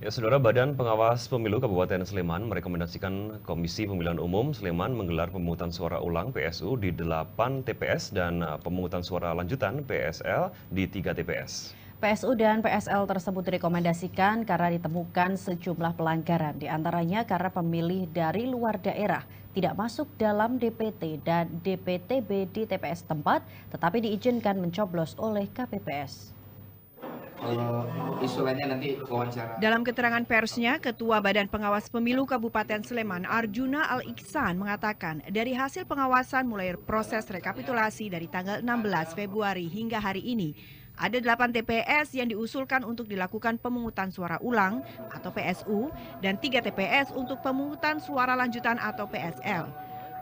Ya, Saudara, Badan Pengawas Pemilu Kabupaten Sleman merekomendasikan Komisi Pemilihan Umum Sleman menggelar pemungutan suara ulang PSU di 8 TPS dan pemungutan suara lanjutan PSL di 3 TPS. PSU dan PSL tersebut direkomendasikan karena ditemukan sejumlah pelanggaran, diantaranya karena pemilih dari luar daerah tidak masuk dalam DPT dan DPTB di TPS tempat, tetapi diizinkan mencoblos oleh KPPS. Kalau isu lainnya nanti wawancara. Dalam keterangan persnya, Ketua Badan Pengawas Pemilu Kabupaten Sleman, Arjuna Al-Iksan, mengatakan dari hasil pengawasan mulai proses rekapitulasi dari tanggal 16 Februari hingga hari ini, ada 8 TPS yang diusulkan untuk dilakukan pemungutan suara ulang atau PSU dan 3 TPS untuk pemungutan suara lanjutan atau PSL.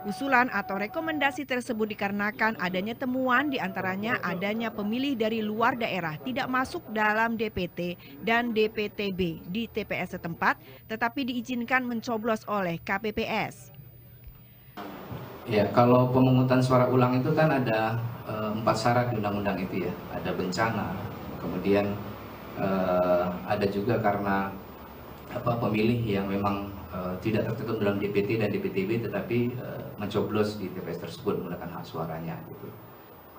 Usulan atau rekomendasi tersebut dikarenakan adanya temuan diantaranya adanya pemilih dari luar daerah tidak masuk dalam DPT dan DPTB di TPS setempat tetapi diizinkan mencoblos oleh KPPS. Ya, kalau pemungutan suara ulang itu kan ada 4 syarat di undang-undang itu ya. Ada bencana, kemudian ada juga karena pemilih yang memang tidak tertentu dalam DPT dan DPTB tetapi mencoblos di TPS tersebut menggunakan hak suaranya gitu.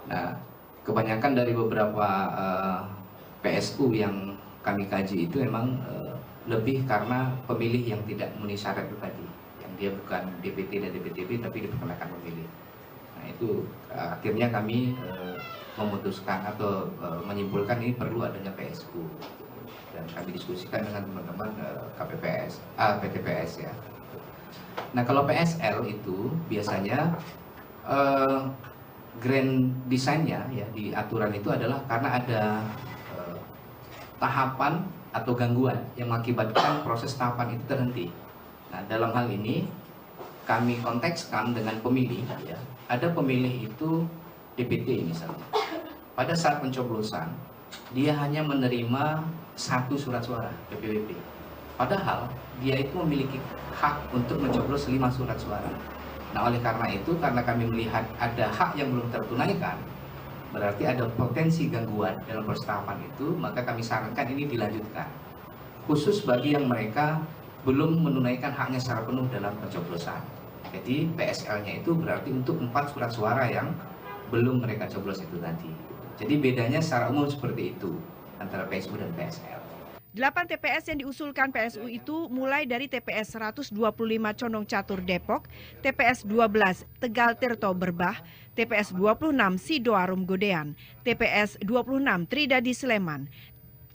Nah, kebanyakan dari beberapa PSU yang kami kaji itu memang lebih karena pemilih yang tidak memenuhi syarat itu tadi, yang dia bukan DPT dan DPTB tapi diperkenakan pemilih. Nah, itu akhirnya kami memutuskan atau menyimpulkan ini perlu adanya PSU. Dan kami diskusikan dengan teman-teman KPPS, PTPS ya. Nah, kalau PSL itu biasanya grand desainnya ya di aturan itu adalah karena ada tahapan atau gangguan yang mengakibatkan proses tahapan itu terhenti. Nah, dalam hal ini kami kontekskan dengan pemilih ya. Ada pemilih itu DPT misalnya. Pada saat pencoblosan dia hanya menerima 1 surat suara PPWP. Padahal dia itu memiliki hak untuk mencoblos 5 surat suara. Nah, oleh karena itu, karena kami melihat ada hak yang belum tertunaikan, berarti ada potensi gangguan dalam proses tahapan itu, maka kami sarankan ini dilanjutkan. Khusus bagi yang mereka belum menunaikan haknya secara penuh dalam pencoblosan. Jadi PSL-nya itu berarti untuk 4 surat suara yang belum mereka coblos itu tadi. Jadi bedanya secara umum seperti itu antara PSU dan PSL. 8 TPS yang diusulkan PSU itu mulai dari TPS 125 Condong Catur Depok, TPS 12 Tegal Tirto Berbah, TPS 26 Sidoarum Godean, TPS 26 Tridadi Sleman,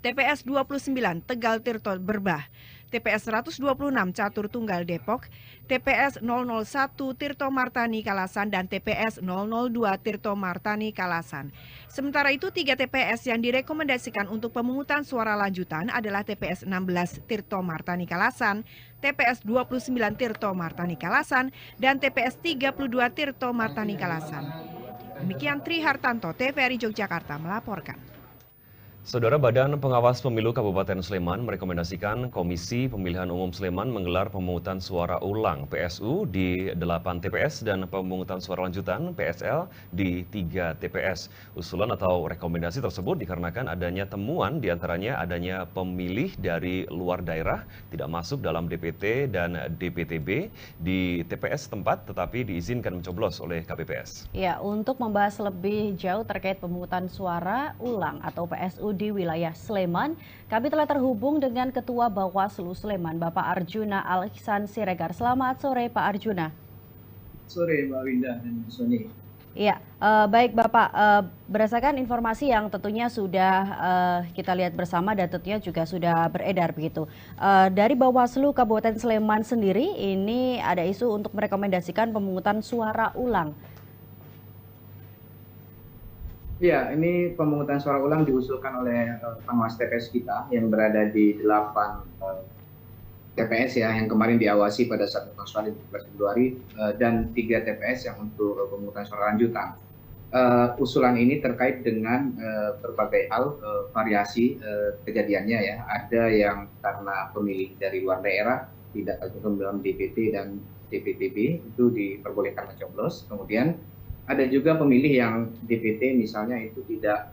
TPS 29 Tegal Tirto Berbah, TPS 126 Catur Tunggal Depok, TPS 001 Tirto Martani Kalasan, dan TPS 002 Tirto Martani Kalasan. Sementara itu 3 TPS yang direkomendasikan untuk pemungutan suara lanjutan adalah TPS 16 Tirto Martani Kalasan, TPS 29 Tirto Martani Kalasan, dan TPS 32 Tirto Martani Kalasan. Demikian Tri Hartanto, TVRI Yogyakarta melaporkan. Saudara, Badan Pengawas Pemilu Kabupaten Sleman merekomendasikan Komisi Pemilihan Umum Sleman menggelar pemungutan suara ulang PSU di 8 TPS dan pemungutan suara lanjutan PSL di 3 TPS. Usulan atau rekomendasi tersebut dikarenakan adanya temuan diantaranya adanya pemilih dari luar daerah tidak masuk dalam DPT dan DPTB di TPS tempat tetapi diizinkan mencoblos oleh KPPS. Ya, untuk membahas lebih jauh terkait pemungutan suara ulang atau PSU di wilayah Sleman, kami telah terhubung dengan Ketua Bawaslu Sleman, Bapak Arjuna Al-Iksan Siregar. Selamat sore, Pak Arjuna. Sore, Mbak Winda dan Sony. Iya, baik Bapak, berdasarkan informasi yang tentunya sudah kita lihat bersama dan tentunya juga sudah beredar begitu. Dari Bawaslu Kabupaten Sleman sendiri, ini ada isu untuk merekomendasikan pemungutan suara ulang. Ya, ini pemungutan suara ulang diusulkan oleh pengawas TPS kita yang berada di 8 TPS ya, yang kemarin diawasi pada saat pemungutan suara di 17 Februari dan 3 TPS yang untuk pemungutan suara lanjutan. Usulan ini terkait dengan berbagai hal variasi kejadiannya ya. Ada yang karena pemilih dari luar daerah tidak tertentu dalam DPT dan DPTB itu diperbolehkan mencoblos. Kemudian ada juga pemilih yang DPT misalnya itu tidak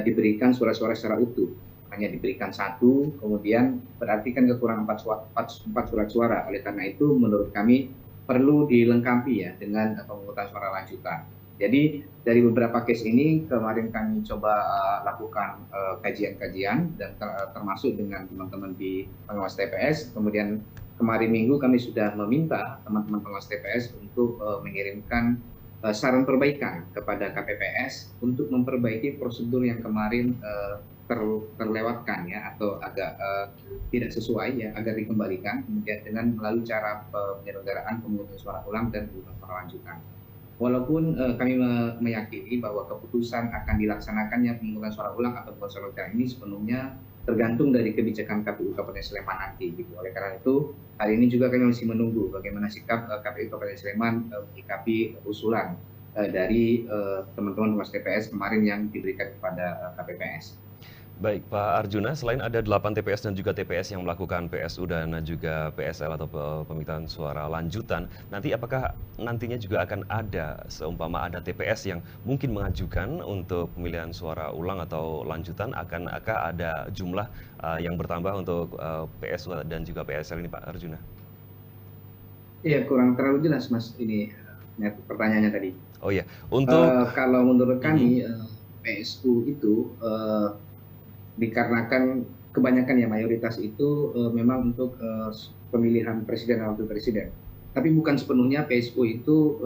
diberikan surat suara secara utuh. hanya diberikan satu, kemudian berarti kan kekurangan 4 surat suara. Oleh karena itu menurut kami perlu dilengkapi ya dengan pemungutan suara lanjutan. Jadi dari beberapa case ini kemarin kami coba lakukan kajian-kajian dan termasuk dengan teman-teman di pengawas TPS. Kemudian kemarin minggu kami sudah meminta teman-teman pengawas TPS untuk mengirimkan saran perbaikan kepada KPPS untuk memperbaiki prosedur yang kemarin terlewatkan ya atau agak tidak sesuai ya agar dikembalikan kemudian dengan melalui cara penyelenggaraan pemungutan suara ulang dan pemungutan suara lanjutan. Walaupun kami meyakini bahwa keputusan akan dilaksanakannya pemungutan suara ulang atau pemungutan suara lanjutan ini sepenuhnya tergantung dari kebijakan KPU Kabupaten Sleman nanti. Gitu. Oleh karena itu hari ini juga kami masih menunggu bagaimana sikap KPU Kabupaten Sleman menyikapi usulan dari teman-teman pengawas TPS kemarin yang diberikan kepada KPPS. Baik, Pak Arjuna, selain ada 8 TPS dan juga TPS yang melakukan PSU dan juga PSL atau pemilihan suara lanjutan, nanti apakah nantinya juga akan ada, seumpama ada TPS yang mungkin mengajukan untuk pemilihan suara ulang atau lanjutan, akankah ada jumlah yang bertambah untuk PSU dan juga PSL ini, Pak Arjuna? Iya, kurang terlalu jelas, Mas, ini pertanyaannya tadi. Oh iya, untuk kalau menurut kami PSU itu dikarenakan kebanyakan ya mayoritas itu memang untuk pemilihan presiden dan wakil presiden. Tapi bukan sepenuhnya PSU itu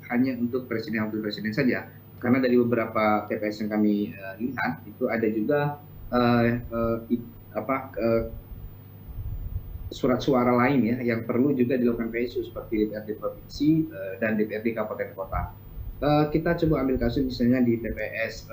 hanya untuk presiden dan wakil presiden saja. Karena dari beberapa TPS yang kami lihat itu ada juga surat suara lain ya yang perlu juga dilakukan PSU seperti DPRD provinsi dan DPRD kabupaten kota. Kita coba ambil kasus misalnya di TPS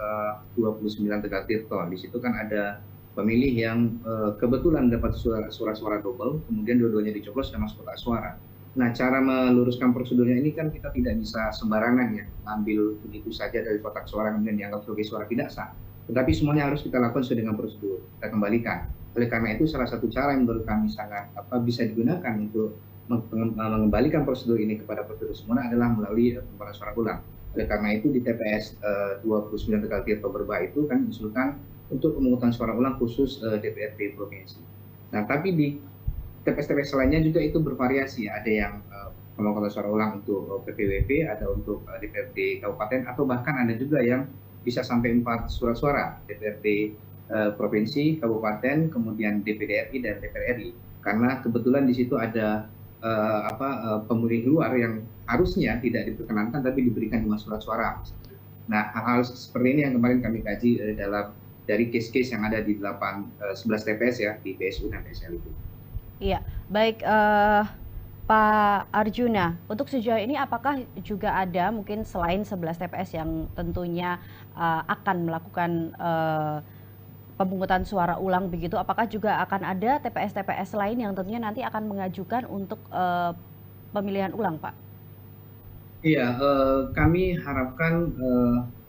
29 Tegal Tirto. Di situ kan ada pemilih yang kebetulan dapat suara double, kemudian dua-duanya dicoblos dan masuk kotak suara. Nah, cara meluruskan prosedurnya ini kan kita tidak bisa sembarangan ya, ambil begitu saja dari kotak suara kemudian dianggap sebagai suara tidak sah. Tetapi semuanya harus kita lakukan sesuai dengan prosedur, kita kembalikan. Oleh karena itu salah satu cara yang menurut kami sangat bisa digunakan untuk mengembalikan prosedur ini kepada prosedur semula adalah melalui pemungutan suara ulang. Oleh karena itu di TPS 29 Tegal Tirto Berbah itu kan diusulkan untuk pemungutan suara ulang khusus DPRD provinsi. Nah, tapi di TPS-TPS lainnya juga itu bervariasi. Ada yang pemungutan suara ulang untuk PPWP, ada untuk DPRD kabupaten, atau bahkan ada juga yang bisa sampai 4 surat suara DPRD provinsi, kabupaten, kemudian DPD RI dan DPR RI. Karena kebetulan di situ ada pemilih luar yang harusnya tidak diperkenankan tapi diberikan 5 surat suara. Nah, hal-hal seperti ini yang kemarin kami kaji dari case-case yang ada di 11 TPS ya di PSU dan PSL itu. Iya, baik Pak Arjuna, untuk sejauh ini apakah juga ada mungkin selain 11 TPS yang tentunya akan melakukan pemungutan suara ulang begitu, apakah juga akan ada TPS-TPS lain yang tentunya nanti akan mengajukan untuk pemilihan ulang, Pak? Iya, kami harapkan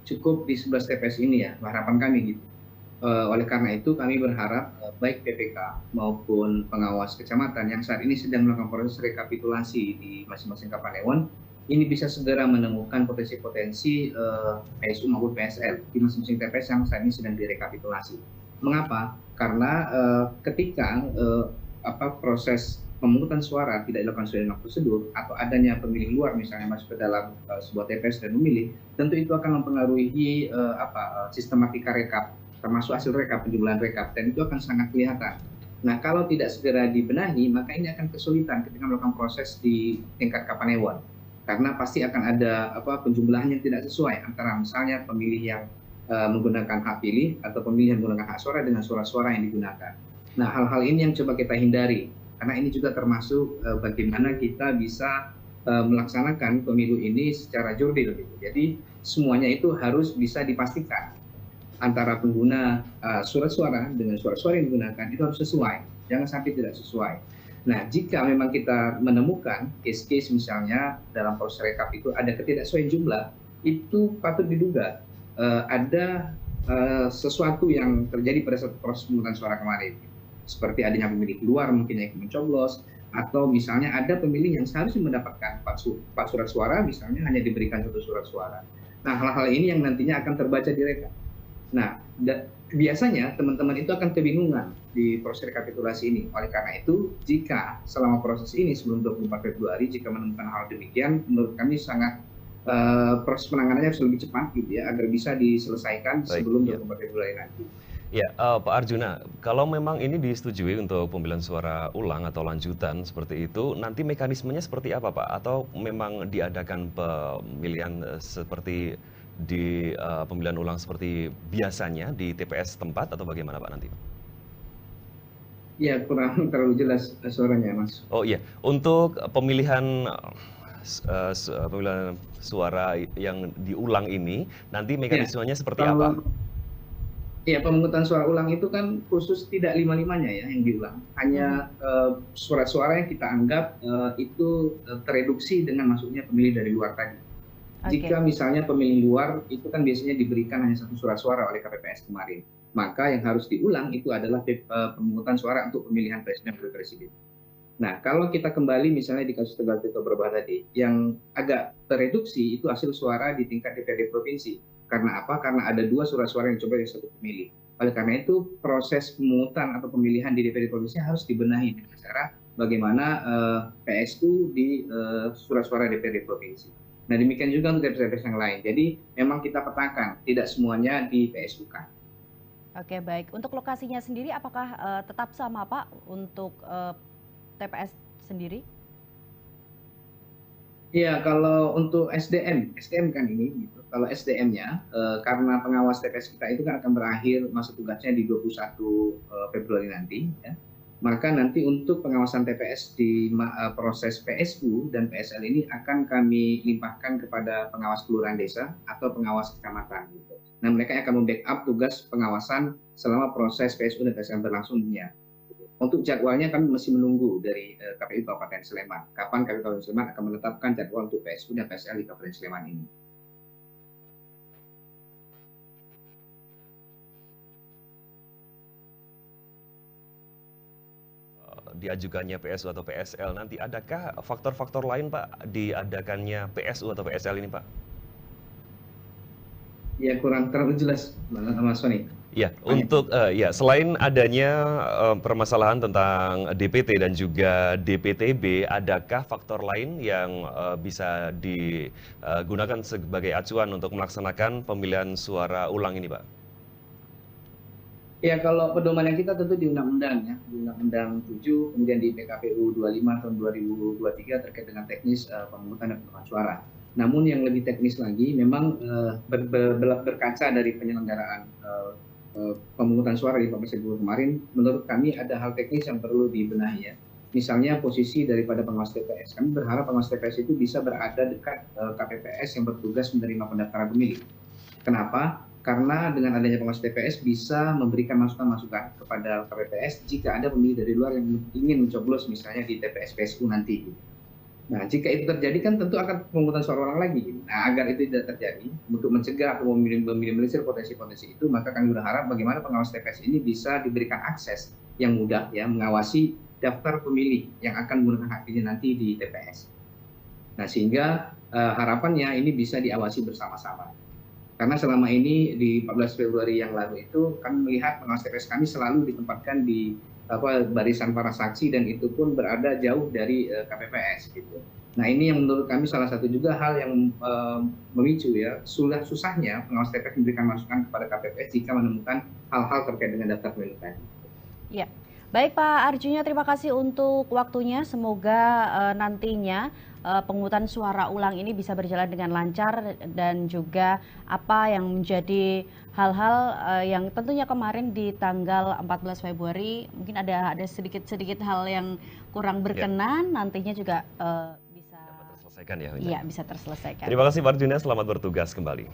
cukup di 11 TPS ini ya, harapan kami gitu. Oleh karena itu kami berharap baik PPK maupun pengawas kecamatan yang saat ini sedang melakukan proses rekapitulasi di masing-masing Kapanewon ini bisa segera menemukan potensi-potensi PSU maupun PSL di masing-masing TPS yang saat ini sedang direkapitulasi. Mengapa? Karena ketika proses pemungutan suara tidak dilakukan sesuai dengan prosedur atau adanya pemilih luar misalnya masuk ke dalam sebuah TPS dan memilih, tentu itu akan mempengaruhi sistematika rekap, termasuk hasil rekap, penjumlahan rekap, dan itu akan sangat kelihatan. Nah, kalau tidak segera dibenahi, maka ini akan kesulitan ketika melakukan proses di tingkat Kapanewon. Karena pasti akan ada penjumlahan yang tidak sesuai antara misalnya pemilih yang menggunakan hak pilih atau pemilih yang menggunakan hak suara dengan suara-suara yang digunakan. Nah, hal-hal ini yang coba kita hindari, karena ini juga termasuk bagaimana kita bisa melaksanakan pemilu ini secara jurdil. Gitu. Jadi semuanya itu harus bisa dipastikan antara pengguna surat suara dengan suara-suara yang digunakan itu harus sesuai, jangan sampai tidak sesuai. Nah, jika memang kita menemukan case-case misalnya dalam proses rekap itu ada ketidaksesuaian jumlah, itu patut diduga ada sesuatu yang terjadi pada saat proses pemungutan suara kemarin. Seperti adanya pemilih luar mungkin yang mencoblos, atau misalnya ada pemilih yang seharusnya mendapatkan 4 surat suara, misalnya hanya diberikan 1 surat suara. Nah, hal-hal ini yang nantinya akan terbaca di rekap. Nah, Biasanya teman-teman itu akan kebingungan di proses rekapitulasi ini. Oleh karena itu, jika selama proses ini sebelum 24 Februari, jika menemukan hal demikian, menurut kami sangat proses penanganannya harus lebih cepat gitu ya, agar bisa diselesaikan sebelum 24 Februari nanti. Ya, Pak Arjuna, kalau memang ini disetujui untuk pemilihan suara ulang atau lanjutan seperti itu, nanti mekanismenya seperti apa, Pak? Atau memang diadakan pemilihan seperti di pemilihan ulang seperti biasanya di TPS tempat atau bagaimana, Pak, nanti? Ya, kurang terlalu jelas suaranya, Mas. Oh iya, untuk pemilihan pemilihan suara yang diulang ini, nanti mekanismenya seperti apa? Ya, pemungutan suara ulang itu kan khusus tidak lima-limanya ya yang diulang. Hanya suara-suara yang kita anggap itu tereduksi dengan masuknya pemilih dari luar tadi. Jika misalnya pemilih luar itu kan biasanya diberikan hanya satu surat suara oleh KPPS kemarin. Maka yang harus diulang itu adalah pemungutan suara untuk pemilihan presiden dan presiden. Nah, kalau kita kembali misalnya di kasus Tegal Tirto Berbah tadi, yang agak tereduksi itu hasil suara di tingkat DPRD provinsi. Karena apa? Karena ada 2 surat suara yang coba dari satu pemilih. Oleh karena itu, proses pemungutan atau pemilihan di DPRD provinsi harus dibenahi dengan cara bagaimana PSU di surat suara DPRD provinsi. Nah, demikian juga untuk TPS yang lain. Jadi, memang kita petakan, tidak semuanya di PSU kan. Oke, baik. Untuk lokasinya sendiri, apakah tetap sama, Pak, untuk TPS sendiri? Iya, kalau untuk SDM kan ini, gitu. Kalau SDM-nya, karena pengawas TPS kita itu kan akan berakhir masa tugasnya di 21 Februari nanti, ya. Maka nanti untuk pengawasan TPS di proses PSU dan PSL ini akan kami limpahkan kepada pengawas kelurahan desa atau pengawas kecamatan. Gitu. Nah, mereka akan membackup tugas pengawasan selama proses PSU dan PSL berlangsungnya. Untuk jadwalnya kami masih menunggu dari KPU Kabupaten Sleman. Kapan KPU Kabupaten Sleman akan menetapkan jadwal untuk PSU dan PSL di Kabupaten Sleman ini. Diajukannya PSU atau PSL nanti, adakah faktor-faktor lain, Pak, diadakannya PSU atau PSL ini, Pak? Ya, kurang terlalu jelas, Mas Sony. Ya, untuk selain adanya permasalahan tentang DPT dan juga DPTB, adakah faktor lain yang bisa digunakan sebagai acuan untuk melaksanakan pemilihan suara ulang ini, Pak? Ya, kalau pedomannya kita tentu di undang-undang ya, di Undang-Undang 7, kemudian di PKPU 25 tahun 2023 terkait dengan teknis pemungutan dan perolehan suara. Namun yang lebih teknis lagi, memang berkaca dari penyelenggaraan pemungutan suara di Kabupaten Bogor kemarin, menurut kami ada hal teknis yang perlu dibenahi ya. Misalnya posisi daripada pengawas TPS. Kami berharap pengawas TPS itu bisa berada dekat KPPS yang bertugas menerima pendaftaran pemilih. Kenapa? Karena dengan adanya pengawas TPS bisa memberikan masukan-masukan kepada KPPS jika ada pemilih dari luar yang ingin mencoblos misalnya di TPS PSU nanti. Nah, jika itu terjadi kan tentu akan pemungutan suara ulang lagi. Nah, agar itu tidak terjadi, untuk mencegah atau meminimalisir potensi-potensi itu, maka kami berharap bagaimana pengawas TPS ini bisa diberikan akses yang mudah ya mengawasi daftar pemilih yang akan menggunakan hak pilih nanti di TPS. Nah, sehingga harapannya ini bisa diawasi bersama-sama. Karena selama ini di 14 Februari yang lalu itu kami melihat pengawas TPS kami selalu ditempatkan di barisan para saksi dan itu pun berada jauh dari KPPS gitu. Nah, ini yang menurut kami salah satu juga hal yang memicu ya susahnya pengawas TPS memberikan masukan kepada KPPS jika menemukan hal-hal terkait dengan daftar pemilih tadi. Ya. Baik Pak Arjuna, terima kasih untuk waktunya. Semoga nantinya pemungutan suara ulang ini bisa berjalan dengan lancar dan juga apa yang menjadi hal-hal yang tentunya kemarin di tanggal 14 Februari mungkin ada sedikit hal yang kurang berkenan, nantinya juga bisa terselesaikan ya. Iya, bisa terselesaikan. Terima kasih Pak Arjuna, selamat bertugas kembali.